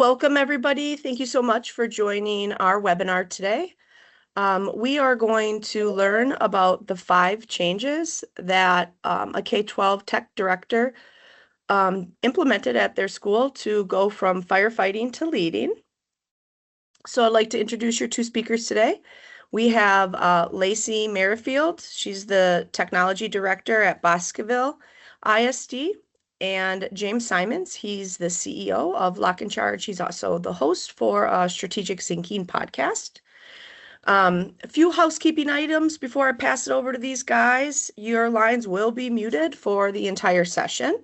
welcome everybody. Thank you so much for joining our webinar today. We are going to learn about the 5 changes that a K-12 tech director implemented at their school to go from firefighting to leading. So I'd like to introduce your 2 speakers today. We have Lacey Merrifield. She's the technology director at Bosqueville ISD. And James Symons, he's the CEO of LocknCharge. He's also the host for a Strategic Thinking podcast. A few housekeeping items before I pass it over to these guys. Your lines will be muted for the entire session.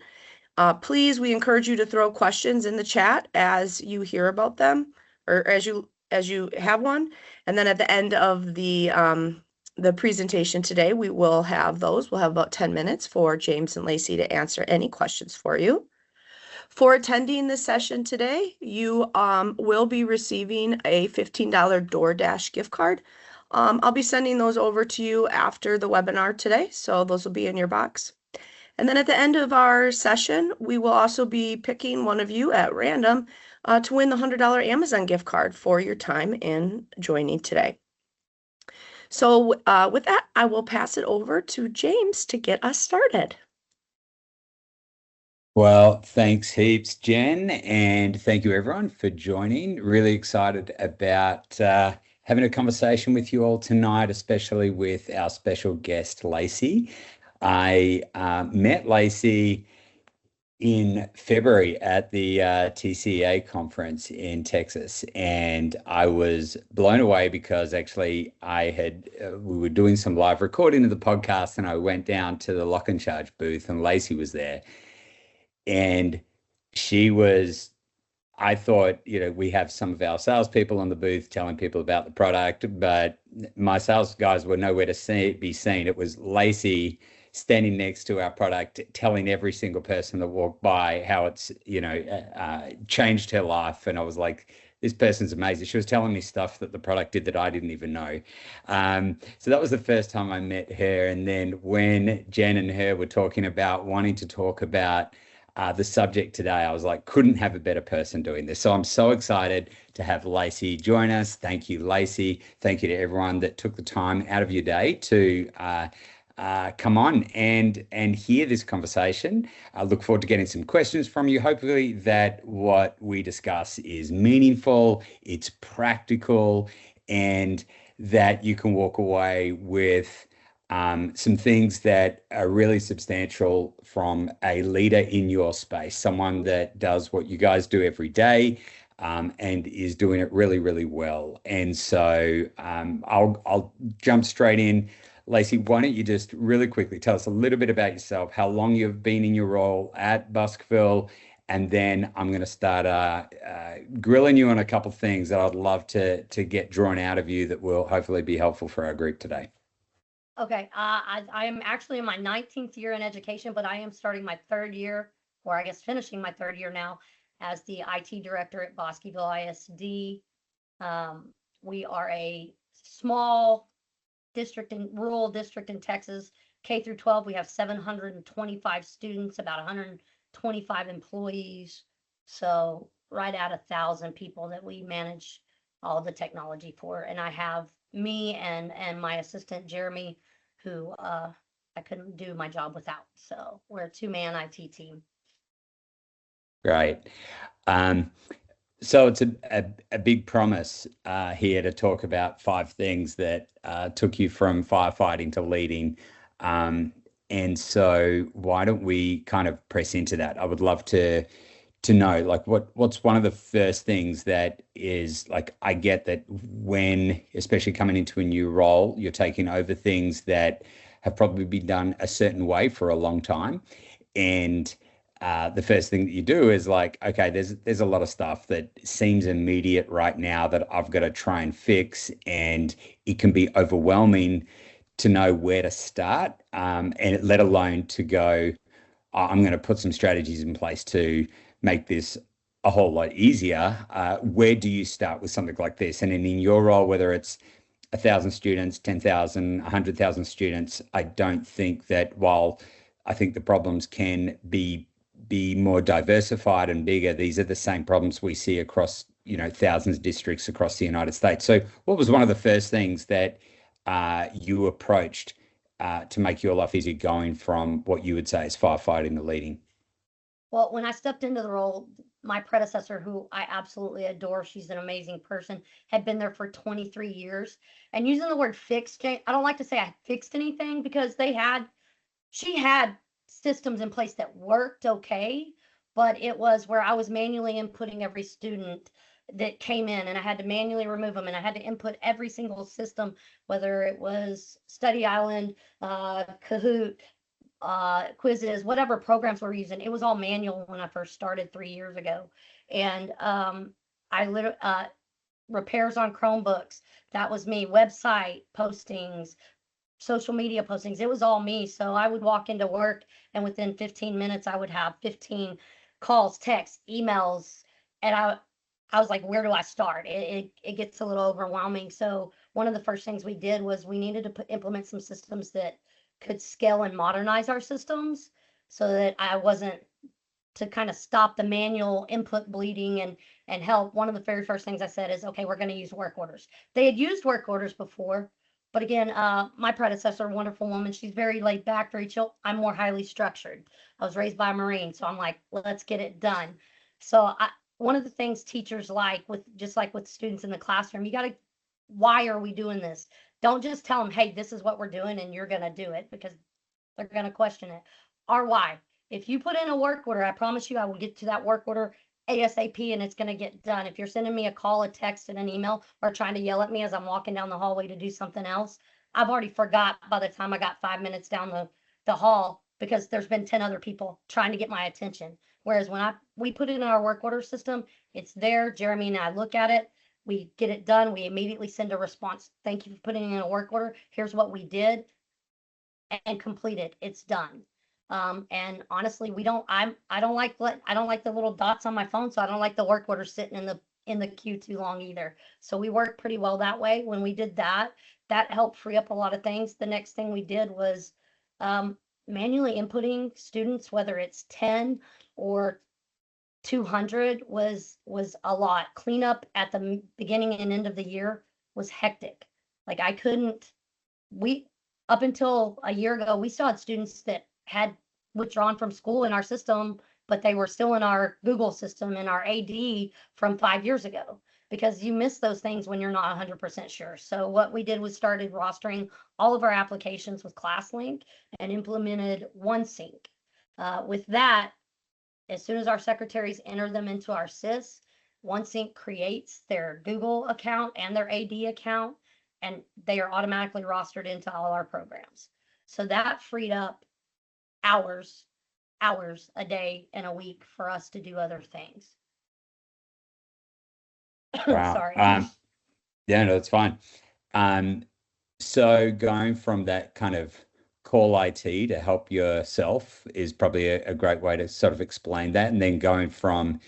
Please, we encourage you to throw questions in the chat as you hear about them, or as you have one. And then at the end of the presentation today, we will have those. We'll have about 10 minutes for James and Lacey to answer any questions for you. For attending this session today, you will be receiving a $15 DoorDash gift card. I'll be sending those over to you after the webinar today, so those will be in your box. And then at the end of our session, we will also be picking one of you at random to win the $100 Amazon gift card for your time in joining today. So with that, I will pass it over to James to get us started. Well, thanks heaps, Jen, and thank you everyone for joining. Really excited about having a conversation with you all tonight, especially with our special guest, Lacey. I met Lacey in February at the TCEA conference in Texas, and I was blown away because actually we were doing some live recording of the podcast, and I went down to the LocknCharge booth, and Lacey was there, and I thought, we have some of our salespeople on the booth telling people about the product, but my sales guys were nowhere to be seen. It was Lacey standing next to our product, telling every single person that walked by how it's, changed her life. And I was like, this person's amazing. She was telling me stuff that the product did that I didn't even know. So that was the first time I met her. And then when Jen and her were talking about wanting to talk about the subject today, I was like, couldn't have a better person doing this. So I'm so excited to have Lacey join us. Thank you, Lacey. Thank you to everyone that took the time out of your day to come on and hear this conversation. I look forward to getting some questions from you. Hopefully that what we discuss is meaningful, it's practical, and that you can walk away with some things that are really substantial from a leader in your space, someone that does what you guys do every day and is doing it really, really well. And so I'll jump straight in. Lacey, why don't you just really quickly tell us a little bit about yourself, how long you've been in your role at Bosqueville, and then I'm going to start grilling you on a couple of things that I'd love to get drawn out of you that will hopefully be helpful for our group today. Okay, I am actually in my 19th year in education, but I am starting my 3rd year, or I guess finishing my 3rd year now, as the IT director at Bosqueville ISD. We are a small rural district in Texas, K through 12. We have 725 students, about 125 employees. So right at 1,000 people that we manage all the technology for. And I have me and my assistant, Jeremy, who I couldn't do my job without. So we're a 2-man IT team. Great. So it's a big promise here to talk about 5 things that took you from firefighting to leading. And so why don't we kind of press into that? I would love to know, like, what's one of the first things that is, like, I get that when, especially coming into a new role, you're taking over things that have probably been done a certain way for a long time. And the first thing that you do is like, okay, there's a lot of stuff that seems immediate right now that I've got to try and fix, and it can be overwhelming to know where to start, and let alone to go, I'm going to put some strategies in place to make this a whole lot easier. Where do you start with something like this? And in your role, whether it's 1,000 students, 10,000, 100,000 students, I don't think that, while I think the problems can be be more diversified and bigger, these are the same problems we see across, thousands of districts across the United States. So what was one of the first things that you approached to make your life easier going from what you would say is firefighting to leading? Well, when I stepped into the role, my predecessor, who I absolutely adore, she's an amazing person, had been there for 23 years. And using the word fix, I don't like to say I fixed anything because she had systems in place that worked okay, but it was where I was manually inputting every student that came in, and I had to manually remove them, and I had to input every single system, whether it was Study Island, Kahoot, quizzes, whatever programs we're using. It was all manual when I first started 3 years ago. And I literally repairs on Chromebooks. That was me. Website postings, social media postings. It was all me. So I would walk into work, and within 15 minutes, I would have 15 calls, texts, emails, and I was like, where do I start? It gets a little overwhelming. So one of the first things we did was we needed to implement some systems that could scale and modernize our systems so that I wasn't to kind of stop the manual input bleeding and help. One of the very first things I said is, okay, we're going to use work orders. They had used work orders before, but again, my predecessor, wonderful woman, she's very laid back, very chill. I'm more highly structured. I was raised by a Marine, so I'm like, let's get it done. So one of the things teachers like just like with students in the classroom, you got to, why are we doing this? Don't just tell them, hey, this is what we're doing and you're going to do it, because they're going to question it. Or why? If you put in a work order, I promise you I will get to that work order ASAP and it's going to get done. If you're sending me a call, a text, and an email, or trying to yell at me as I'm walking down the hallway to do something else, I've already forgot by the time I got 5 minutes down the hall, because there's been 10 other people trying to get my attention. Whereas when we put it in our work order system, it's there. Jeremy and I look at it. We get it done. We immediately send a response. Thank you for putting in a work order. Here's what we did, and complete it. It's done. And honestly, I don't like the little dots on my phone, so I don't like the work order sitting in the queue too long either. So we work pretty well that way. When we did that, that helped free up a lot of things. The next thing we did was manually inputting students, whether it's 10 or 200 was a lot. Cleanup at the beginning and end of the year was hectic. Like up until a year ago, we still had students that had withdrawn from school in our system, but they were still in our Google system in our AD from 5 years ago, because you miss those things when you're not 100% sure. So what we did was started rostering all of our applications with ClassLink and implemented OneSync. With that, as soon as our secretaries enter them into our SIS, OneSync creates their Google account and their AD account, and they are automatically rostered into all our programs. So that freed up hours a day and a week for us to do other things. Wow. Sorry. Yeah, no, it's fine. So going from that kind of call IT to help yourself is probably a great way to sort of explain that. And then going from,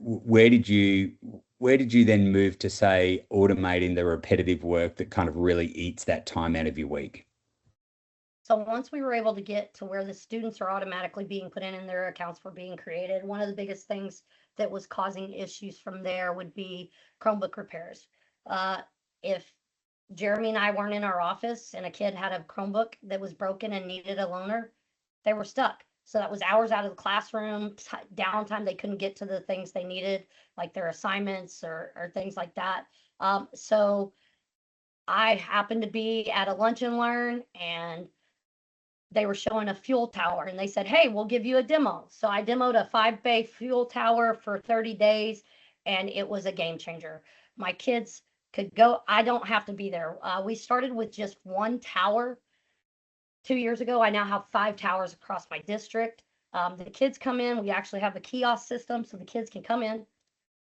where did you then move to, say, automating the repetitive work that kind of really eats that time out of your week? So once we were able to get to where the students are automatically being put in and their accounts were being created, one of the biggest things that was causing issues from there would be Chromebook repairs. If Jeremy and I weren't in our office and a kid had a Chromebook that was broken and needed a loaner, they were stuck. So that was hours out of the classroom, downtime. They couldn't get to the things they needed, like their assignments or things like that. So I happened to be at a lunch and learn, and they were showing a fuel tower, and they said, hey, we'll give you a demo. So I demoed a 5-bay fuel tower for 30 days, and it was a game changer. My kids could go. I don't have to be there. We started with just one tower 2 years ago. I now have 5 towers across my district. The kids come in. We actually have a kiosk system, so the kids can come in.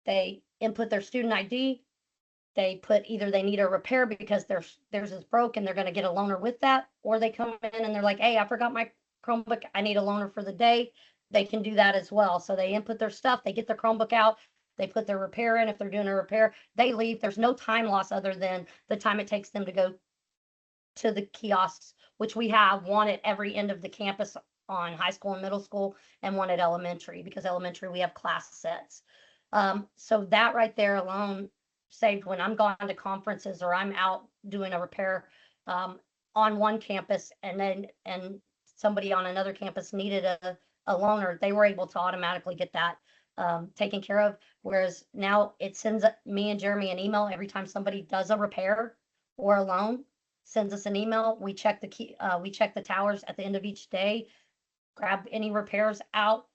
They input their student ID. They put either they need a repair because theirs is broken, they're going to get a loaner with that, or they come in and they're like, hey, I forgot my Chromebook, I need a loaner for the day. They can do that as well. So they input their stuff, they get their Chromebook out, they put their repair in. If they're doing a repair, they leave. There's no time loss other than the time it takes them to go to the kiosks, which we have one at every end of the campus on high school and middle school, and one at elementary, because elementary we have class sets. So that right there alone saved, when I'm gone to conferences or I'm out doing a repair on one campus, and somebody on another campus needed a loaner, they were able to automatically get that taken care of. Whereas now it sends me and Jeremy an email every time somebody does a repair or a loan, sends us an email. We check the towers at the end of each day, grab any repairs out,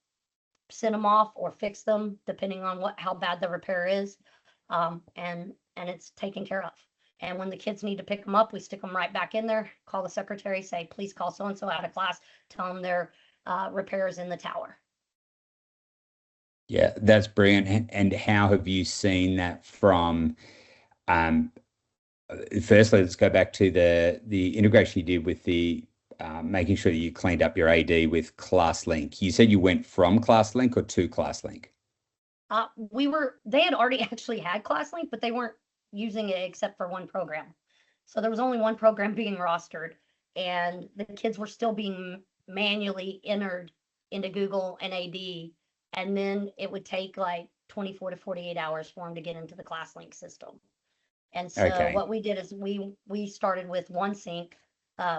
send them off or fix them depending on how bad the repair is, and it's taken care of. And when the kids need to pick them up, we stick them right back in there, call the secretary, say, please call so and so out of class, tell them their repairs in the tower. Yeah, that's brilliant. And how have you seen that from, firstly, let's go back to the integration you did with the making sure that you cleaned up your AD with ClassLink. You said you went from ClassLink or to ClassLink? They had already actually had ClassLink, but they weren't using it except for one program. So there was only one program being rostered, and the kids were still being manually entered into Google and AD. And then it would take like 24 to 48 hours for them to get into the ClassLink system. And so what we did is we started with OneSync,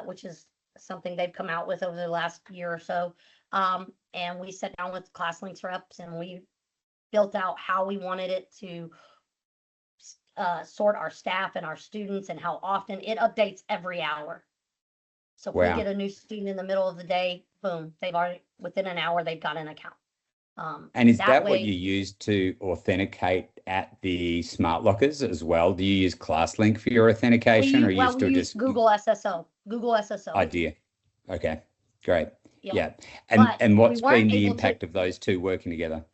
which is something they've come out with over the last year or so. And we sat down with ClassLink's reps and we built out how we wanted it to sort our staff and our students, and how often it updates every hour. So if we get a new student in the middle of the day, boom, they've already, within an hour, they've got an account. And is that what you use to authenticate at the smart lockers as well? Do you use ClassLink for your authentication, or you still just Google SSO? Google SSO. Idea. Okay, great. Yep. Yeah. And what's been the impact of those two working together?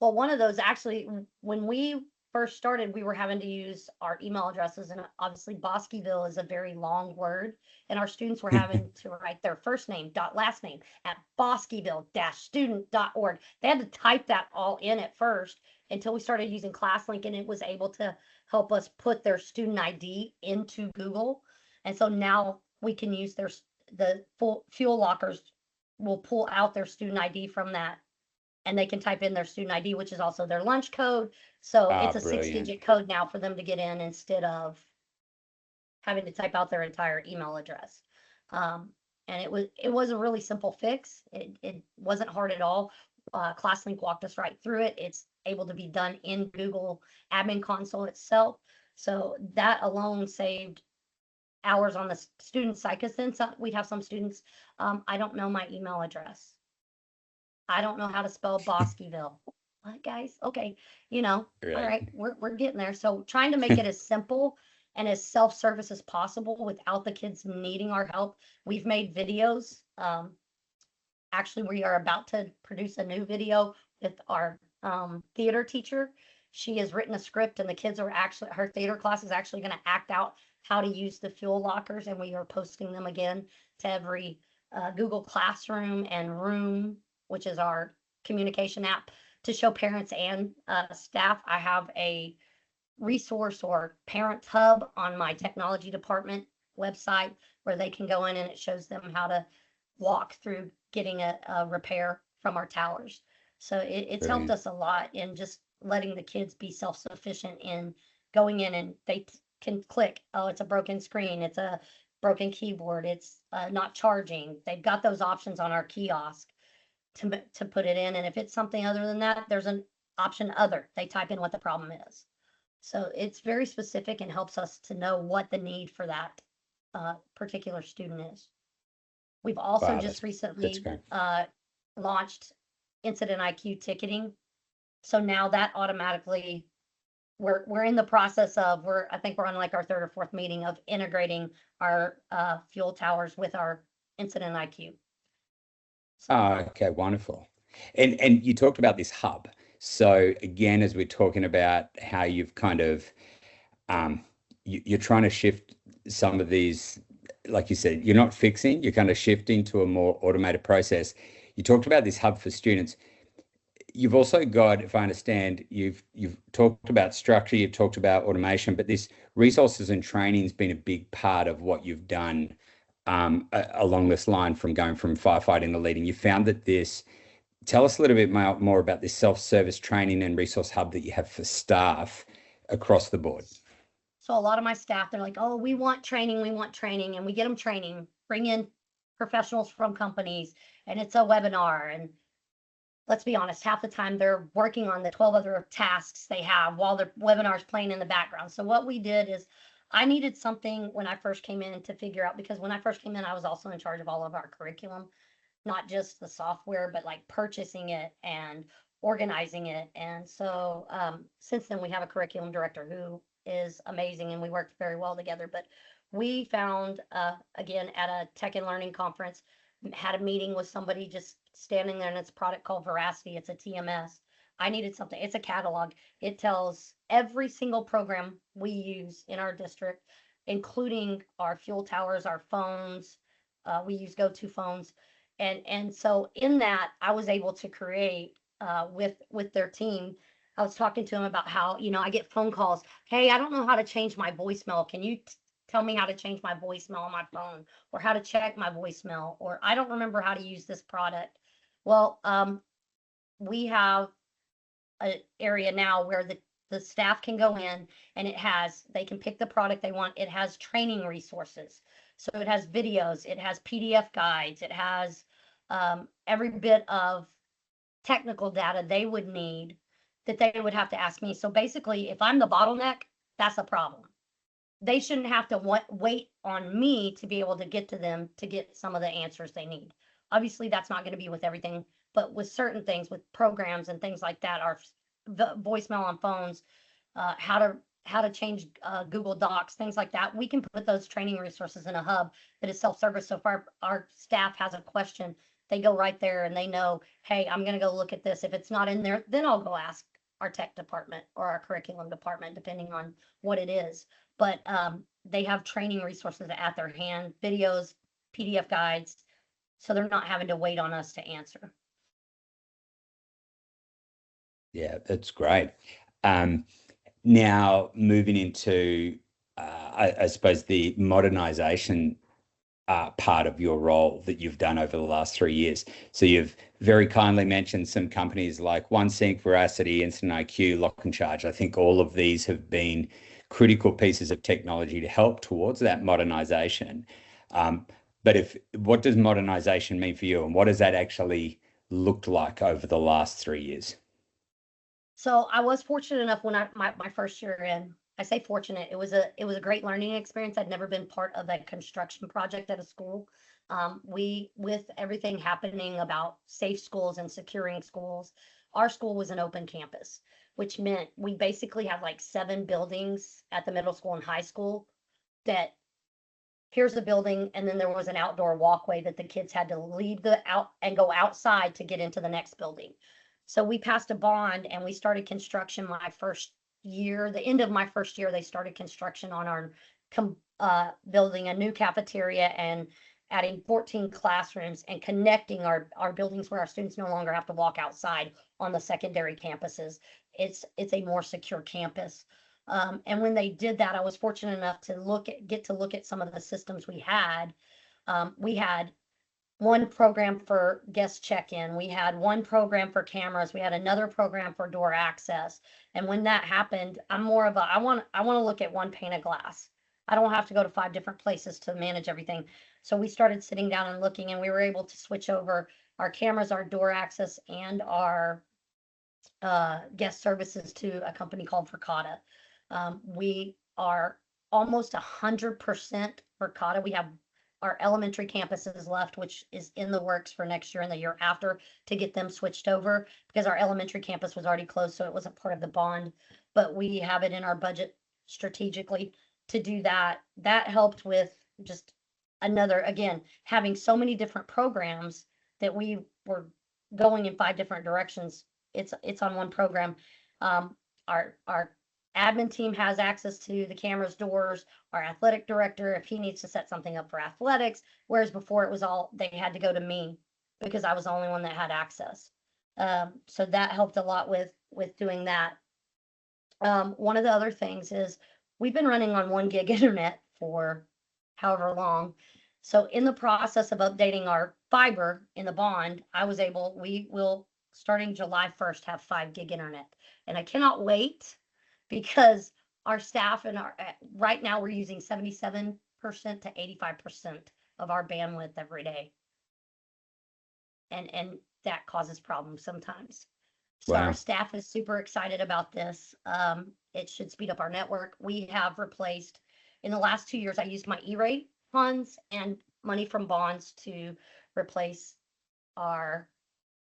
Well, one of those, actually, when we first started, we were having to use our email addresses, and obviously Bosqueville is a very long word, and our students were having to write their first name dot last name at bosqueville-student.org. They had to type that all in at first until we started using ClassLink, and it was able to help us put their student ID into Google. And so now we can use the full fuel lockers will pull out their student ID from that, and they can type in their student ID, which is also their lunch code. So it's a 6-digit code now for them to get in, instead of having to type out their entire email address. And it was a really simple fix. It wasn't hard at all. ClassLink walked us right through it. It's able to be done in Google admin console itself. So that alone saved hours on the student side, because then we'd have some students, I don't know my email address. I don't know how to spell Bosqueville. What, guys? Okay, all right, we're getting there. So trying to make it as simple and as self-service as possible without the kids needing our help. We've made videos. Actually, we are about to produce a new video with our theater teacher. She has written a script, and the kids are actually, her theater class is actually going to act out how to use the fuel lockers, and we are posting them again to every Google Classroom and Room, which is our communication app, to show parents and staff. I have a resource or parent hub on my technology department website where they can go in, and it shows them how to walk through getting a repair from our towers. So it's helped us a lot in just letting the kids be self-sufficient in going in, and they can click, oh, it's a broken screen, it's a broken keyboard, it's not charging. They've got those options on our kiosk to put it in. And if it's something other than that, there's an option other. They type in what the problem is. So it's very specific and helps us to know what the need for that particular student is. We've also just recently launched Incident IQ ticketing. So now that automatically, we're in the process of, I think we're on like our third or fourth meeting of integrating our fuel towers with our Incident IQ. So, okay, wonderful. And you talked about this hub. So again, as we're talking about how you've kind of, you're trying to shift some of these, like you said, you're not fixing, you're kind of shifting to a more automated process. You talked about this hub for students. You've also got, if I understand, you've talked about structure, you've talked about automation, but this resources and training has been a big part of what you've done along this line from going from firefighting to leading. You found that tell us a little bit more about this self-service training and resource hub that you have for staff across the board. So a lot of my staff, they're like, oh, we want training, and we get them training, bring in professionals from companies, and it's a webinar. And let's be honest, half the time they're working on the 12 other tasks they have while their webinar's playing in the background. So what we did is I needed something when I first came in to figure out, because when I first came in, I was also in charge of all of our curriculum, not just the software, but like purchasing it and organizing it. And so since then, we have a curriculum director who is amazing, and we worked very well together. But we found, again, at a tech and learning conference, had a meeting with somebody just standing there, and it's a product called Veracity. It's a TMS. I needed something. It's a catalog. It tells every single program we use in our district, including our fuel towers, our phones. We use go-to phones. And so in that, I was able to create with their team. I was talking to them about how, I get phone calls. Hey, I don't know how to change my voicemail. Can you tell me how to change my voicemail on my phone, or how to check my voicemail, or I don't remember how to use this product. Well, we have an area now where the staff can go in, and they can pick the product they want. It has training resources. So it has videos, it has PDF guides, it has every bit of technical data they would need that they would have to ask me. So basically, if I'm the bottleneck, that's a problem. They shouldn't have to wait on me to be able to get to them to get some of the answers they need. Obviously, that's not going to be with everything, but with certain things, with programs and things like that, our voicemail on phones, how to change Google Docs, things like that, we can put those training resources in a hub that is self-service. So if our staff has a question, they go right there and they know, hey, I'm going to go look at this. If it's not in there, then I'll go ask our tech department or our curriculum department, depending on what it is. But they have training resources at their hand, videos, PDF guides, so they're not having to wait on us to answer. Yeah, that's great. Now moving into, I suppose, the modernization part of your role that you've done over the last 3 years. So you've very kindly mentioned some companies like OneSync, Veracity, Instant IQ, LocknCharge. I think all of these have been critical pieces of technology to help towards that modernization. But what does modernization mean for you, and what has that actually looked like over the last 3 years? So I was fortunate enough when my first year in. I say fortunate. It was a great learning experience. I'd never been part of a construction project at a school. With everything happening about safe schools and securing schools, our school was an open campus, which meant we basically had like 7 buildings at the middle school and high school. That here's the building, and then there was an outdoor walkway that the kids had to leave and go outside to get into the next building. So we passed a bond and we started construction my first year. The end of my first year, they started construction on our building a new cafeteria and adding 14 classrooms and connecting our buildings where our students no longer have to walk outside on the secondary campuses. It's a more secure campus. And when they did that, I was fortunate enough to get to look at some of the systems we had. We had one program for guest check-in. We had one program for cameras. We had another program for door access. And when that happened, I'm more of I want to look at one pane of glass. I don't have to go to 5 different places to manage everything. So we started sitting down and looking, and we were able to switch over our cameras, our door access, and our guest services to a company called Verkada. We are almost 100% Verkada. We have our elementary campuses left, which is in the works for next year and the year after to get them switched over, because our elementary campus was already closed, so it wasn't part of the bond. But we have it in our budget strategically to do that. That helped with just again, having so many different programs that we were going in 5 different directions. It's on one program. Our admin team has access to the cameras, doors, our athletic director, if he needs to set something up for athletics, whereas before it was they had to go to me because I was the only one that had access. So that helped a lot with doing that. One of the other things is we've been running on 1 gig internet for however long. So in the process of updating our fiber in the bond, we will, starting July 1st, have 5 gig internet. And I cannot wait because our staff right now we're using 77% to 85% of our bandwidth every day. And that causes problems sometimes. So Wow. our staff is super excited about this. It should speed up our network. We have replaced, in the last 2 years, I used my E-rate funds and money from bonds to replace our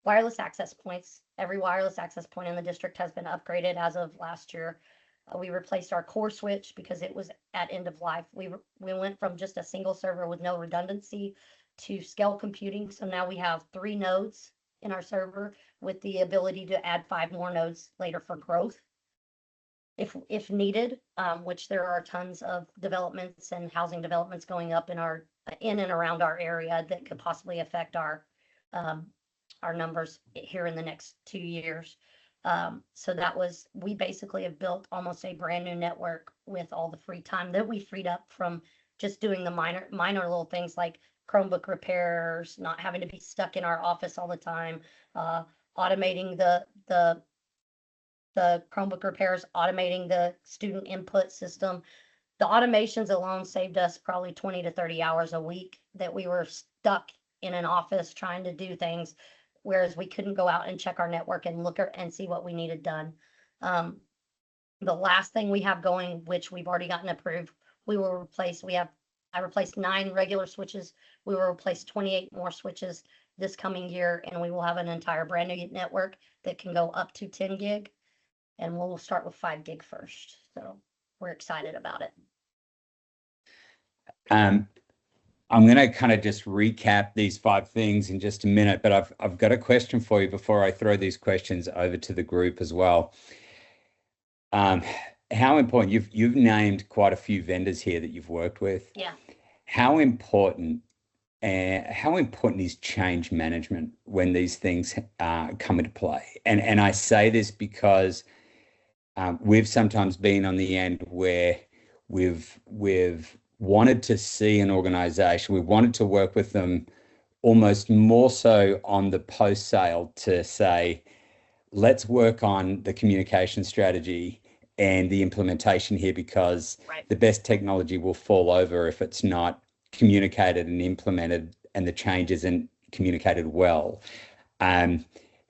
wireless access points. Every wireless access point in the district has been upgraded as of last year. We replaced our core switch because it was at end of life. We went from just a single server with no redundancy to scale computing. So now we have 3 nodes in our server with the ability to add 5 more nodes later for growth if needed, which there are tons of developments and housing developments going up in and around our area that could possibly affect our numbers here in the next 2 years. So we basically have built almost a brand new network with all the free time that we freed up from just doing the minor little things like Chromebook repairs, not having to be stuck in our office all the time, automating the Chromebook repairs, automating the student input system. The automations alone saved us probably 20 to 30 hours a week that we were stuck in an office trying to do things, whereas we couldn't go out and check our network and look and see what we needed done. The last thing we have going, which we've already gotten approved, I replaced 9 regular switches. We will replace 28 more switches this coming year, and we will have an entire brand new network that can go up to 10 gig. And we'll start with 5 gig first. So we're excited about it. I'm going to kind of just recap these 5 things in just a minute, but I've got a question for you before I throw these questions over to the group as well. How important, you've named quite a few vendors here that you've worked with. Yeah. How important is change management when these things come into play? And I say this because we've sometimes been on the end where we've wanted to see an organization, we wanted to work with them almost more so on the post-sale to say, let's work on the communication strategy and the implementation here, because the best technology will fall over if it's not communicated and implemented and the change isn't communicated well.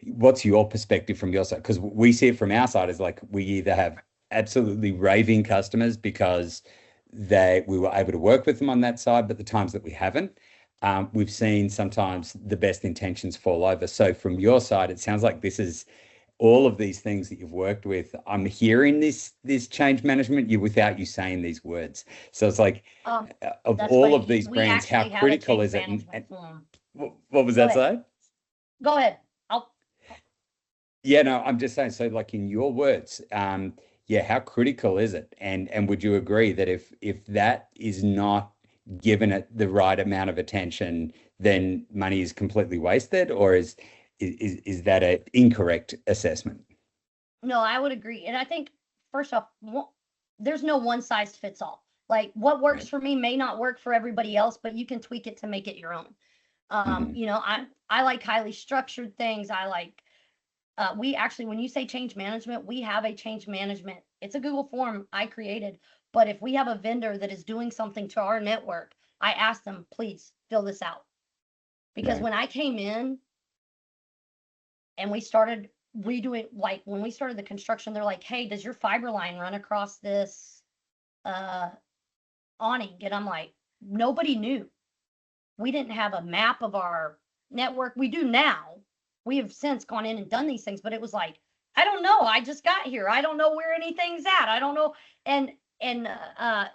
What's your perspective from your side? Because we see it from our side as like we either have absolutely raving customers because we were able to work with them on that side, but the times that we haven't, we've seen sometimes the best intentions fall over. So from your side, it sounds like this is all of these things that you've worked with. I'm hearing this change management without you saying these words. So it's like of all of these brands, how critical is it? What was that say? Go ahead. Yeah, no, I'm just saying, so like in your words, how critical is it? And would you agree that if that is not given it the right amount of attention, then money is completely wasted? Or is that an incorrect assessment? No, I would agree. And I think, first off, there's no one size fits all. Like what works for me may not work for everybody else, but you can tweak it to make it your own. You know, I like highly structured things. I like, we actually, when you say change management, we have a change management. It's a Google form I created, but if we have a vendor that is doing something to our network, I ask them, please fill this out. Because when I came in and we started redoing, like when we started the construction, they're like, hey, does your fiber line run across this awning? And I'm like, nobody knew. We didn't have a map of our network. We do now. We have since gone in and done these things, but it was like, I don't know. I just got here. I don't know where anything's at. I don't know. And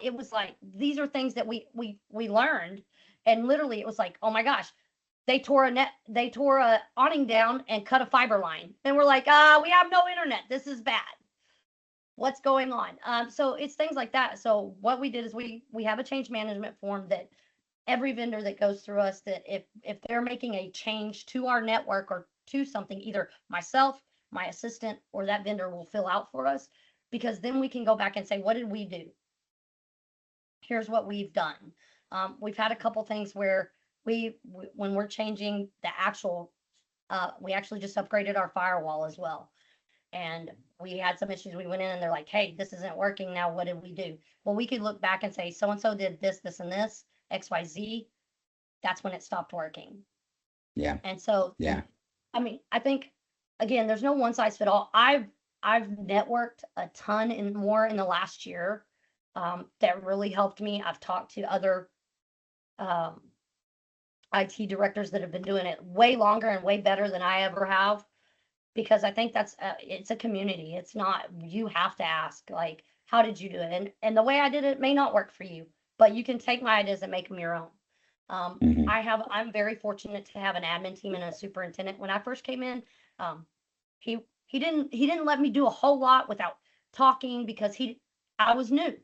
it was like, these are things that we learned. And literally it was like, oh my gosh, they tore a awning down and cut a fiber line. And we're like, we have no internet. This is bad. What's going on? So it's things like that. So what we did is we have a change management form that every vendor that goes through us, that if they're making a change to our network or to something, either myself, my assistant, or that vendor will fill out for us, because then we can go back and say, what did we do? Here's what we've done. We've had a couple things where when we're changing the actual, we actually just upgraded our firewall as well. And we had some issues. We went in and they're like, hey, this isn't working now. What did we do? Well, we could look back and say, so-and-so did this, this, and this, XYZ. That's when it stopped working. Yeah. And so, Yeah. I mean, I think, again, there's no one size fit all. I've networked a ton and more in the last year, that really helped me. I've talked to other IT directors that have been doing it way longer and way better than I ever have, because I think that's it's a community. It's not, you have to ask, like, how did you do it? And the way I did it may not work for you, but you can take my ideas and make them your own. I'm very fortunate to have an admin team and a superintendent. When I first came in, he didn't let me do a whole lot without talking, because I was new.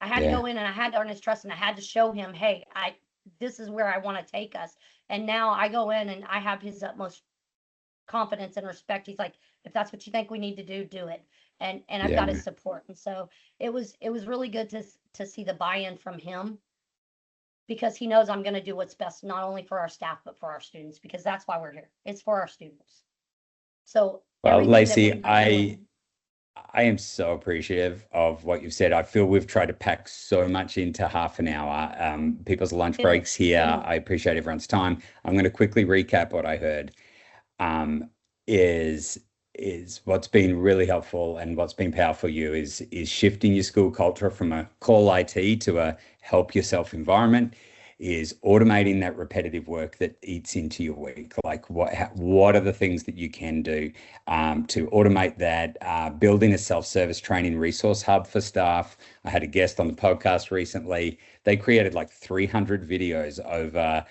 I had to go in and I had to earn his trust, and I had to show him, hey, this is where I want to take us. And now I go in and I have his utmost confidence and respect. He's like, if that's what you think we need to do, do it. And I've got his support. And so it was really good to see the buy-in from him, because he knows I'm going to do what's best, not only for our staff, but for our students, because that's why we're here. It's for our students. So, well, Lacey, I am so appreciative of what you've said. I feel we've tried to pack so much into half an hour. People's lunch breaks here. I appreciate everyone's time. I'm going to quickly recap what I heard. Is what's been really helpful and what's been powerful for you is shifting your school culture from a call IT to a help yourself environment, is automating that repetitive work that eats into your week. Like what are the things that you can do to automate that? Building a self-service training resource hub for staff. I had a guest on the podcast recently. They created like 300 videos over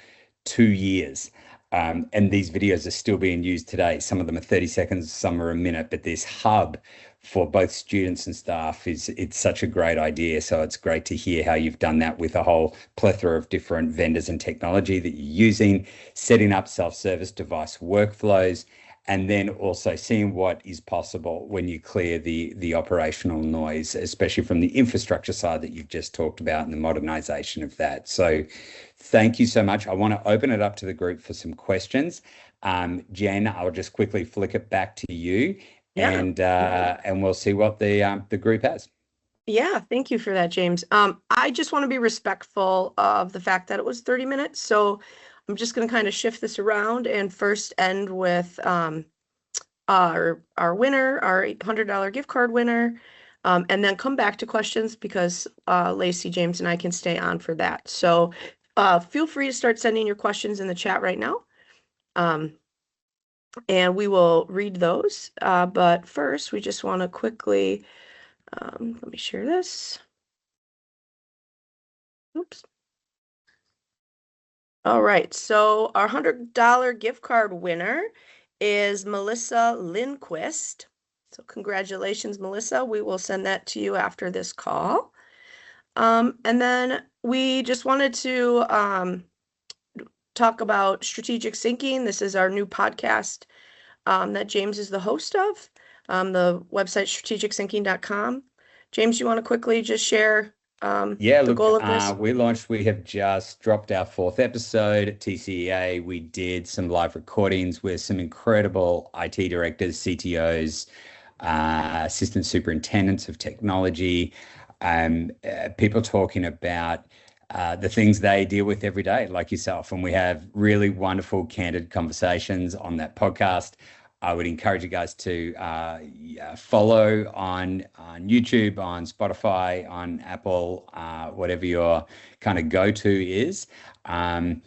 2 years. And these videos are still being used today. Some of them are 30 seconds, some are a minute, but this hub for both students and staff it's such a great idea. So it's great to hear how you've done that with a whole plethora of different vendors and technology that you're using, setting up self-service device workflows, and then also seeing what is possible when you clear the operational noise, especially from the infrastructure side that you've just talked about and the modernization of that. So thank you so much. I want to open it up to the group for some questions. Jen, I'll just quickly flick it back to you, and we'll see what the group has. Yeah, thank you for that, James. I just want to be respectful of the fact that it was 30 minutes, so I'm just going to kind of shift this around and first end with our winner, our $800 gift card winner, and then come back to questions, because Lacey, James, and I can stay on for that. So feel free to start sending your questions in the chat right now, and we will read those. But first, we just want to quickly, let me share this. Oops. All right, so our $100 gift card winner is Melissa Lindquist. So congratulations, Melissa. We will send that to you after this call. And then we just wanted to talk about strategic syncing. This is our new podcast that James is the host of, the website strategicsyncing.com. James, you want to quickly just share the goal of this? We have just dropped our 4th episode at TCEA. We did some live recordings with some incredible IT directors, CTOs, assistant superintendents of technology, people talking about the things they deal with every day, like yourself. And we have really wonderful, candid conversations on that podcast. I would encourage you guys to follow on YouTube, on Spotify, on Apple, whatever your kind of go-to is. And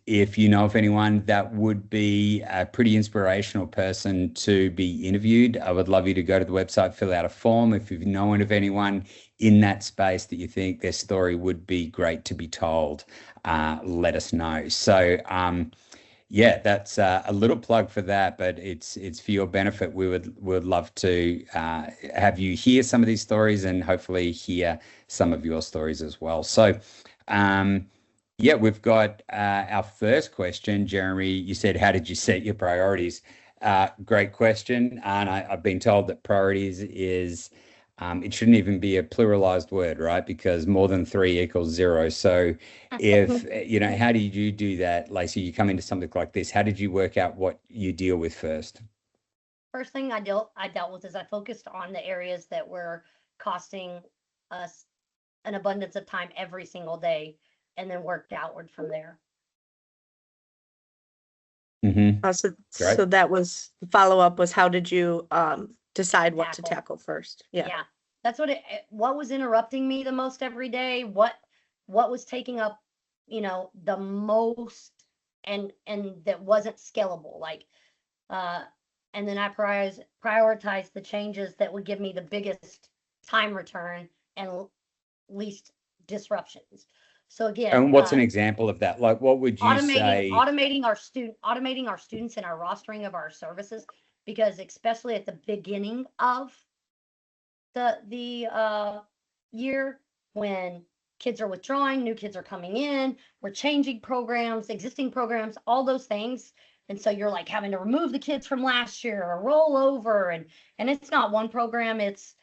if you know of anyone that would be a pretty inspirational person to be interviewed, I would love you to go to the website, fill out a form. If you've known of anyone in that space that you think their story would be great to be told, let us know. So, yeah, that's a little plug for that, but it's for your benefit. We would love to have you hear some of these stories and hopefully hear some of your stories as well. So, yeah, we've got our first question. Jeremy, you said, how did you set your priorities? Great question. And I've been told that priorities is It shouldn't even be a pluralized word, right? Because more than 3 equals 0. So if, how did you do that, Lacey? You come into something like this, how did you work out what you deal with first? First thing I dealt with is I focused on the areas that were costing us an abundance of time every single day, and then worked outward from there. Mm-hmm. So that was the follow-up was how did you decide what to tackle first? Yeah, that's what was interrupting me the most every day, what was taking up, the most, and that wasn't scalable, like, and then I prioritize the changes that would give me the biggest time return and least disruptions. So again, and what's an example of that? Like, what would you say? Automating our students and our rostering of our services, because especially at the beginning of the year, when kids are withdrawing, new kids are coming in, we're changing programs, existing programs, all those things. And so you're like having to remove the kids from last year or roll over, and it's not one program. It's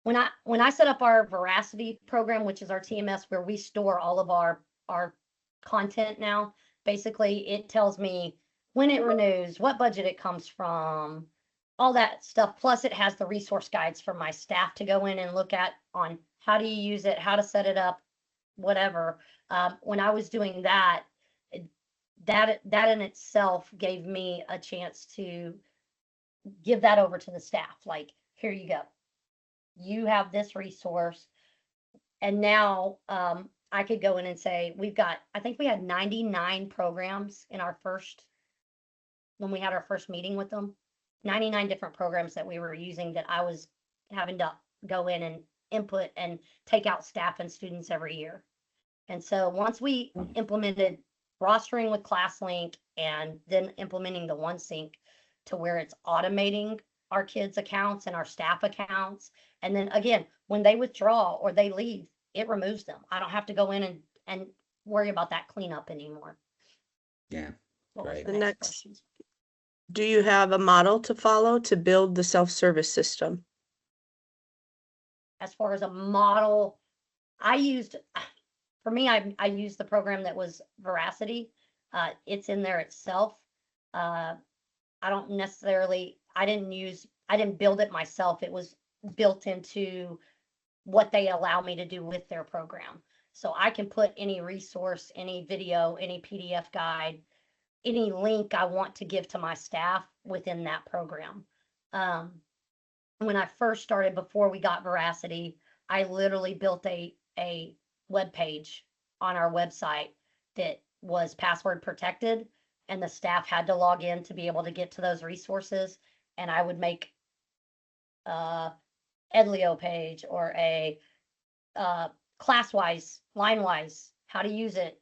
when I set up our Veracity program, which is our TMS where we store all of our content now. Basically, it tells me when it renews, what budget it comes from, all that stuff. Plus, it has the resource guides for my staff to go in and look at on how do you use it, how to set it up, whatever. When I was doing that, that in itself gave me a chance to give that over to the staff. Like, here you go. You have this resource. And now I could go in and say, I think we had 99 programs in when we had our first meeting with them, 99 different programs that we were using that I was having to go in and input and take out staff and students every year. And so once we implemented rostering with ClassLink and then implementing the OneSync to where it's automating our kids' accounts and our staff accounts. And then again, when they withdraw or they leave, it removes them. I don't have to go in and worry about that cleanup anymore. Yeah, great. The next, do you have a model to follow to build the self-service system? As far as a model, I used the program that was Veracity. It's in there itself. I didn't build it myself. It was built into what they allow me to do with their program. So I can put any resource, any video, any PDF guide, any link I want to give to my staff within that program. When I first started, before we got Veracity, I literally built a web page on our website that was password protected, and the staff had to log in to be able to get to those resources. And I would make Edlio page or a class-wise, line-wise, how to use it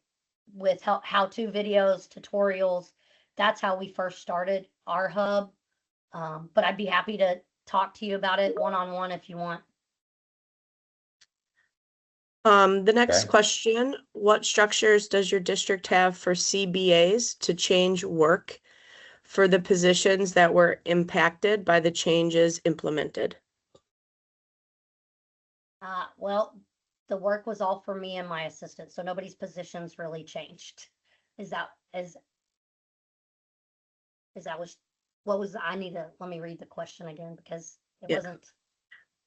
with how-to videos, tutorials. That's how we first started our hub. But I'd be happy to talk to you about it one-on-one if you want. The next question, what structures does your district have for CBAs to change work for the positions that were impacted by the changes implemented? Well, the work was all for me and my assistant, so nobody's positions really changed. Let me read the question again, because it wasn't.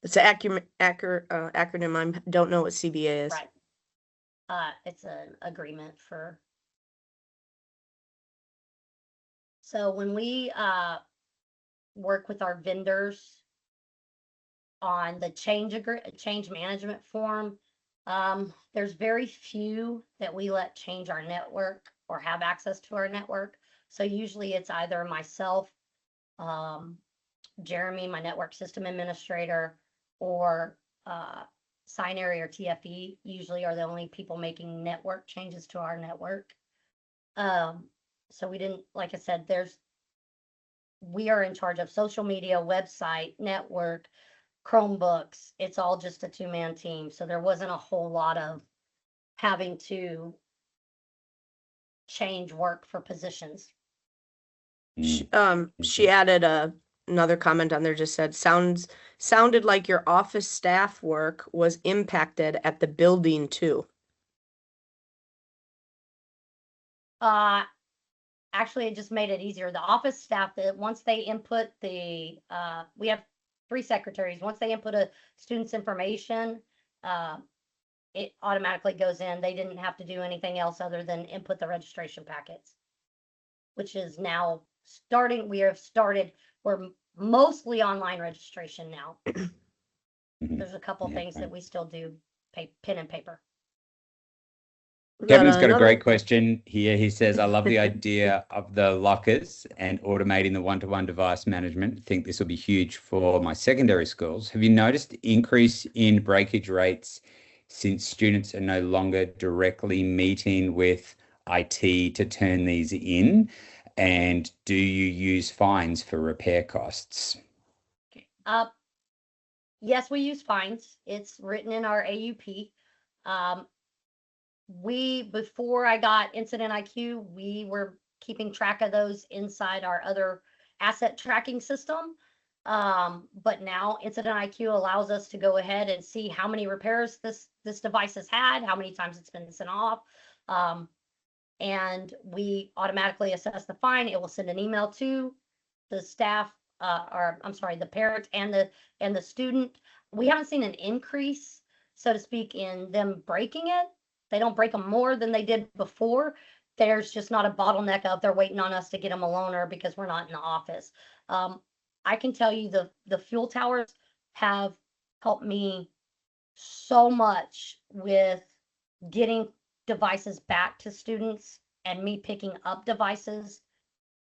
It's an acronym. I don't know what CBA is. Right. It's an agreement for. So when we work with our vendors on the change management form, there's very few that we let change our network or have access to our network. So usually it's either myself, Jeremy, my network system administrator, or Signary or TFE usually are the only people making network changes to our network. So we didn't, like I said, we are in charge of social media, website, network, Chromebooks. It's all just a 2-man team. So there wasn't a whole lot of having to change work for positions. She added a another comment on there just said, sounded like your office staff work was impacted at the building too. Actually, it just made it easier. The office staff, that once they input we have 3 secretaries. Once they input a student's information, it automatically goes in. They didn't have to do anything else other than input the registration packets, which is now starting. We're mostly online registration now. There's a couple things that we still do pen and paper. Kevin's got a great question here. He says, I love the idea of the lockers and automating the one-to-one device management. I think this will be huge for my secondary schools. Have you noticed increase in breakage rates since students are no longer directly meeting with IT to turn these in? And do you use fines for repair costs? Yes, we use fines. It's written in our AUP. Before I got Incident IQ, we were keeping track of those inside our other asset tracking system. But now Incident IQ allows us to go ahead and see how many repairs this device has had, how many times it's been sent off. And we automatically assess the fine. It will send an email to the staff, or I'm sorry, the parent and the student. We haven't seen an increase, so to speak, in them breaking it. They don't break them more than they did before. There's just not a bottleneck of they're waiting on us to get them a loaner because we're not in the office. I can tell you the fuel towers have helped me so much with getting devices back to students and me picking up devices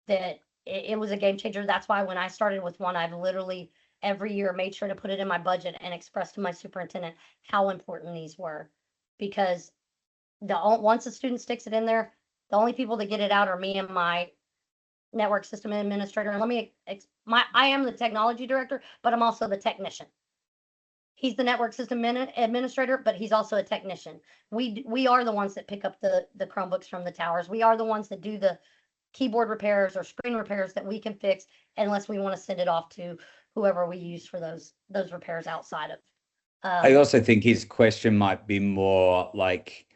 that it was a game changer. That's why when I started with one, I've literally every year made sure to put it in my budget and express to my superintendent how important these were, because once a student sticks it in there, the only people that get it out are me and my network system administrator. And I am the technology director, but I'm also the technician. He's the network system administrator, but he's also a technician. We are the ones that pick up the Chromebooks from the towers. We are the ones that do the keyboard repairs or screen repairs that we can fix, unless we want to send it off to whoever we use for those repairs outside of. I also think his question might be more like,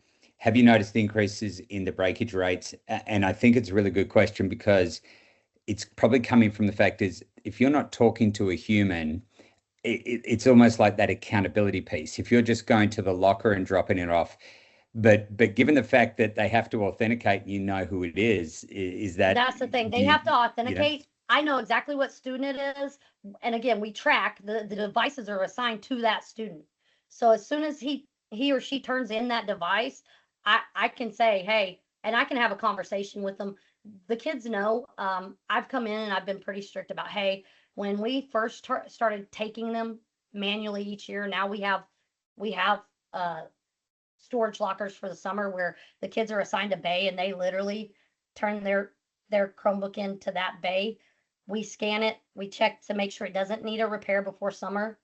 have you noticed increases in the breakage rates? And I think it's a really good question, because it's probably coming from the fact is, if you're not talking to a human, it's almost like that accountability piece. If you're just going to the locker and dropping it off, but given the fact that they have to authenticate, you know who it is that's the thing. They have to authenticate. I know exactly what student it is. And again, we track the devices are assigned to that student. So as soon as he or she turns in that device, I can say, hey, and I can have a conversation with them. The kids know. I've come in and I've been pretty strict about, hey, when we first started taking them manually each year, now we have storage lockers for the summer where the kids are assigned a bay and they literally turn their Chromebook into that bay. We scan it, we check to make sure it doesn't need a repair before summer,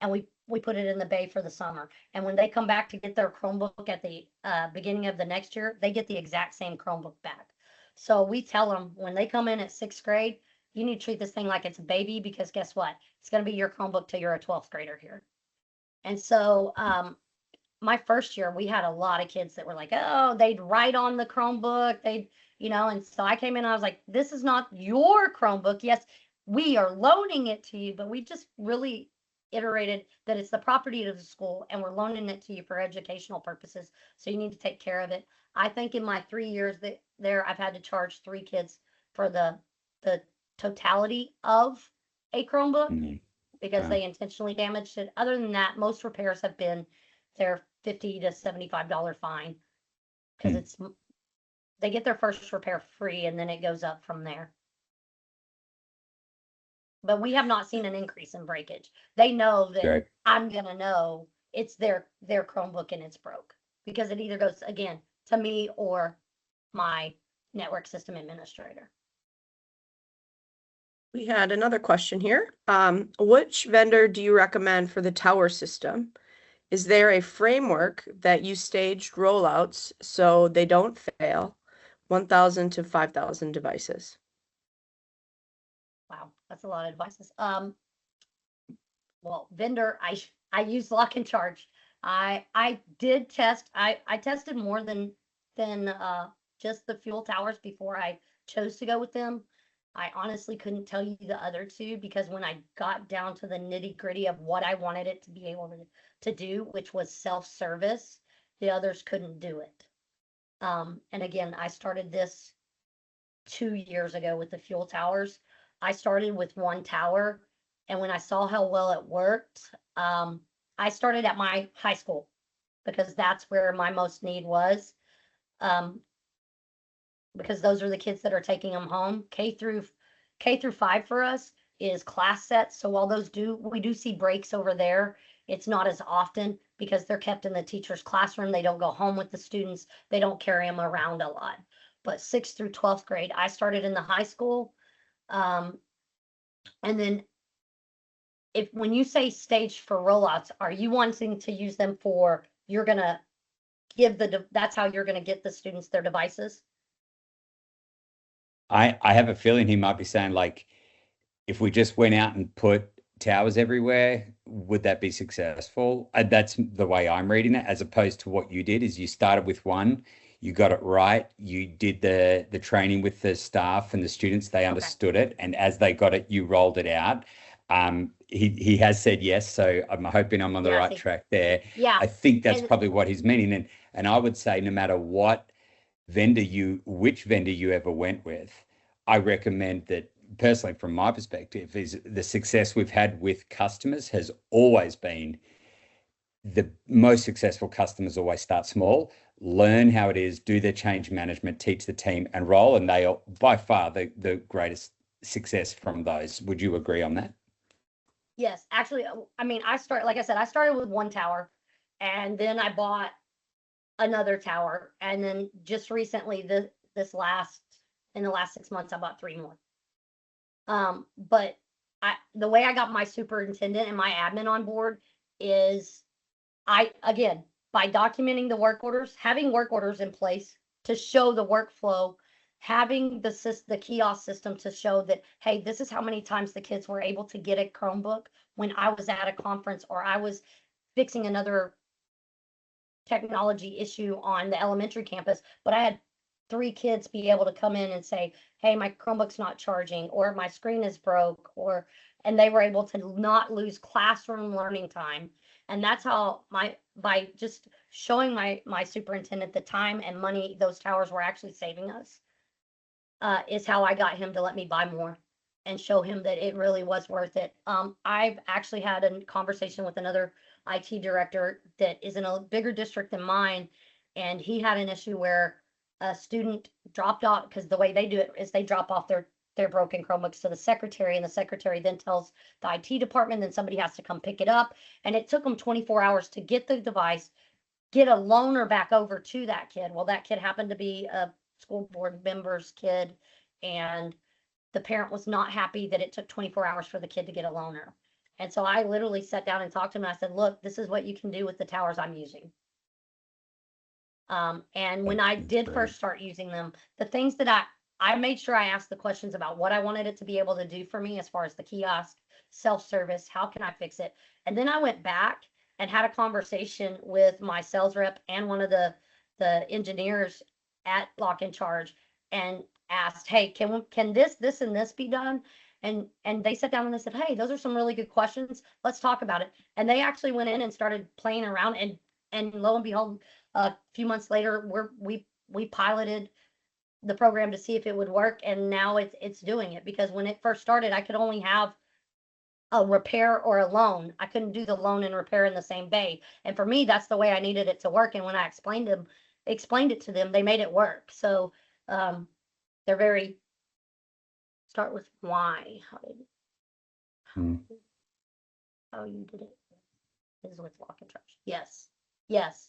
and we put it in the bay for the summer. And when they come back to get their Chromebook at the beginning of the next year, they get the exact same Chromebook back. So we tell them when they come in at 6th grade, you need to treat this thing like it's a baby, because guess what? It's going to be your Chromebook till you're a 12th grader here. And so my first year, we had a lot of kids that were like, oh, they'd write on the Chromebook. And so I came in and I was like, this is not your Chromebook. Yes, we are loaning it to you, but we just really iterated that it's the property of the school and we're loaning it to you for educational purposes. So you need to take care of it. I think in my 3 years there, I've had to charge 3 kids for the totality of a Chromebook because they intentionally damaged it. Other than that, most repairs have been their $50 to $75 fine, because they get their first repair free and then it goes up from there. But we have not seen an increase in breakage. They know that I'm gonna know it's their Chromebook and it's broke, because it either goes again to me or my network system administrator. We had another question here. Which vendor do you recommend for the tower system? Is there a framework that you staged rollouts so they don't fail? 1,000 to 5,000 devices. Wow. That's a lot of devices. Well, vendor, I use LocknCharge. I did test. I tested more than just the fuel towers before I chose to go with them. I honestly couldn't tell you the other two because when I got down to the nitty gritty of what I wanted it to be able to do, which was self-service, the others couldn't do it. And again, I started this 2 years ago with the fuel towers. I started with one tower, and when I saw how well it worked, I started at my high school because that's where my most need was. Um, because those are the kids that are taking them home. K through 5 for us is class sets. So while we do see breaks over there, it's not as often because they're kept in the teacher's classroom. They don't go home with the students. They don't carry them around a lot. But 6th through 12th grade, I started in the high school. And then when you say staged for rollouts, are you wanting to use them for, you're going to that's how you're going to get the students their devices? I have a feeling he might be saying, like, if we just went out and put towers everywhere, would that be successful? That's the way I'm reading it, as opposed to what you did. Is you started with one, you got it right, you did the training with the staff and the students, they understood it, and as they got it, you rolled it out. He has said yes, so I'm hoping I'm on the right track there. Yeah, I think that's probably what he's meaning, and I would say no matter which vendor you ever went with, I recommend that. Personally, from my perspective, is the success we've had with customers has always been the most successful. Customers always start small, learn how it is, do their change management, teach the team, and roll. And they are by far the greatest success from those. Would you agree on that? Yes, actually, I mean, like I said, I started with one tower and then I bought another tower. And then just recently, in the last 6 months, I bought 3 more. But the way I got my superintendent and my admin on board is again, by documenting the work orders, having work orders in place to show the workflow, having the kiosk system to show that, hey, this is how many times the kids were able to get a Chromebook when I was at a conference or I was fixing another technology issue on the elementary campus, but I had 3 kids be able to come in and say, hey, my Chromebook's not charging, or my screen is broke, and they were able to not lose classroom learning time. And that's how by just showing my superintendent the time and money those towers were actually saving us, is how I got him to let me buy more and show him that it really was worth it. I've actually had a conversation with another IT director that is in a bigger district than mine, and he had an issue where a student dropped off, because the way they do it is they drop off their broken Chromebooks to the secretary, and the secretary then tells the IT department, then somebody has to come pick it up, and it took them 24 hours to get the device, get a loaner back over to that kid. Well, that kid happened to be a school board member's kid, and the parent was not happy that it took 24 hours for the kid to get a loaner. And so I literally sat down and talked to him, and I said, look, this is what you can do with the towers I'm using. And when I did first start using them, the things that I made sure I asked the questions about what I wanted it to be able to do for me as far as the kiosk, self-service, how can I fix it? And then I went back and had a conversation with my sales rep and one of the engineers at LocknCharge and asked, hey, can this and this be done? And they sat down and they said, hey, those are some really good questions. Let's talk about it. And they actually went in and started playing around, and lo and behold, a few months later, we piloted the program to see if it would work, and now it's doing it. Because when it first started, I could only have a repair or a loan. I couldn't do the loan and repair in the same bay. And for me, that's the way I needed it to work. And when I explained it to them, they made it work. So they're very start with why. How you did it is with LocknCharge. Yes. Yes.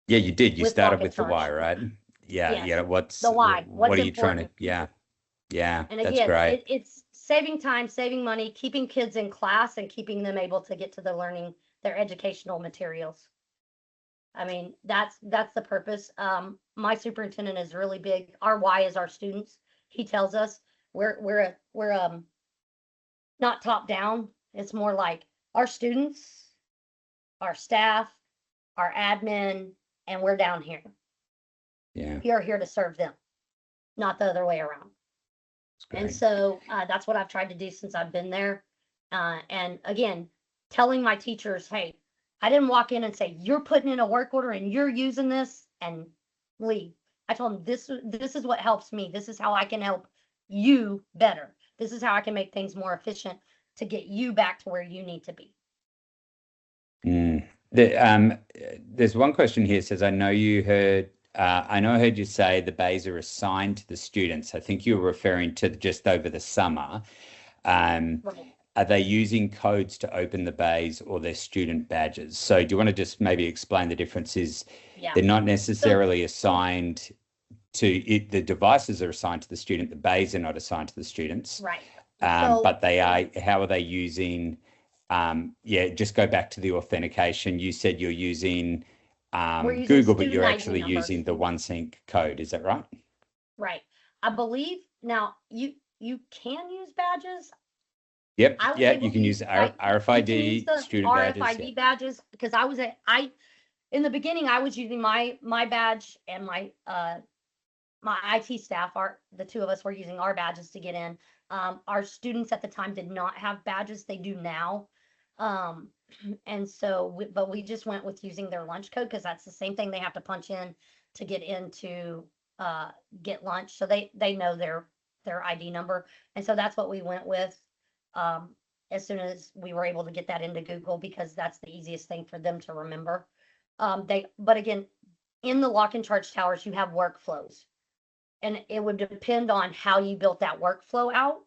Yeah, you did. You With started with the LocknCharge. why, right? Yeah, Yes. yeah. What's The why? what What's are you trying to? important? Yeah, And that's again, great. it's saving time, saving money, keeping kids in class, and keeping them able to get to their educational materials. I mean, that's the purpose. My superintendent is really big. Our why is our students. He tells us we're not top down. It's more like our students, our staff, our admin, and we're down here. Yeah. We are here to serve them, not the other way around. And Great. so that's what I've tried to do since I've been there. And again, telling my teachers, hey, I didn't walk in and say, you're putting in a work order and you're using this and leave. I told them, this is what helps me. This is how I can help you better. This is how I can make things more efficient to get you back to where you need to be. There's one question here. It says, I know I heard you say the bays are assigned to the students. I think you were referring to just over the summer. Right. Are they using codes to open the bays or their student badges? So do you want to just maybe explain the differences? Yeah. They're not necessarily assigned to it. The devices are assigned to the student. The bays are not assigned to the students. Right. But they are. How are they using? Just go back to the authentication. You said you're using using Google, but you're student ID actually numbers. using the OneSync code. Is that right? Right. I believe now you can use badges. Yep. I was Yeah, able you to can use, use like, RFID you can use the student RFID badges. Yeah. badges because in the beginning I was using my badge and my IT staff, the two of us were using our badges to get in. Our students at the time did not have badges. They do now. And so, but we just went with using their lunch code because that's the same thing they have to punch in to get into get lunch. So they know their ID number. And so that's what we went with as soon as we were able to get that into Google because that's the easiest thing for them to remember. But again, in the LocknCharge towers, you have workflows. And it would depend on how you built that workflow out.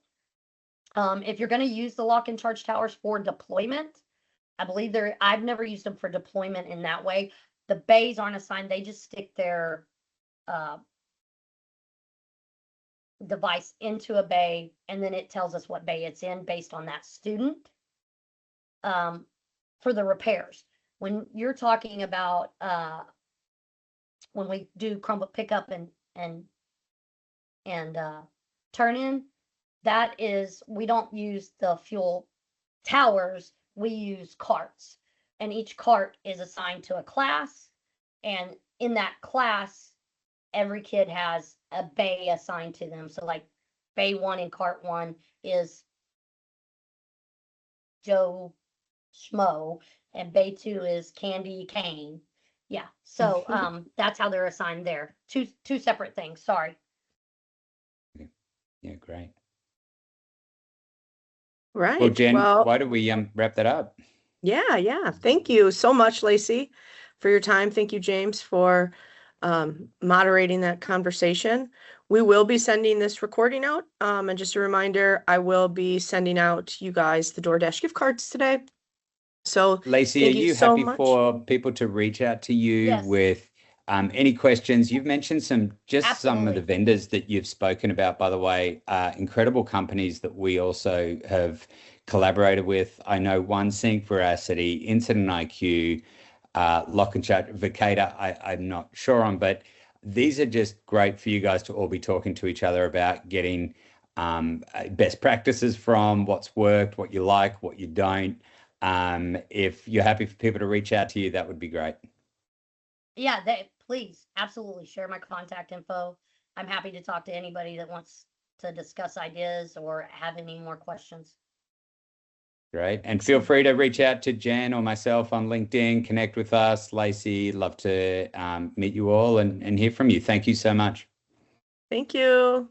If you're going to use the LocknCharge towers for deployment, I believe I've never used them for deployment in that way. The bays aren't assigned. They just stick their device into a bay, and then it tells us what bay it's in based on that student. For the repairs, when you're talking about when we do Chromebook pickup and turn in, that is, we don't use the fuel towers, we use carts, and each cart is assigned to a class, and in that class every kid has a bay assigned to them. So like bay 1 in cart 1 is Joe Schmo, and bay 2 is Candy Kane. Yeah, so that's how they're assigned there. Two separate things. Sorry. Yeah, great. Right. Well, Jen, why don't we wrap that up? Yeah. Thank you so much, Lacey, for your time. Thank you, James, for moderating that conversation. We will be sending this recording out. And just a reminder, I will be sending out you guys the DoorDash gift cards today. So Lacey, are you happy for people to reach out to you with any questions? You've mentioned some of the vendors that you've spoken about, by the way, incredible companies that we also have collaborated with. I know OneSync, Veracity, Incident IQ, LocknCharge, Vicata, I'm not sure on, but these are just great for you guys to all be talking to each other about, getting best practices from what's worked, what you like, what you don't. If you're happy for people to reach out to you, that would be great. Yeah, please, absolutely share my contact info. I'm happy to talk to anybody that wants to discuss ideas or have any more questions. Great. And feel free to reach out to Jen or myself on LinkedIn, connect with us. Lacey, love to meet you all and hear from you. Thank you so much. Thank you.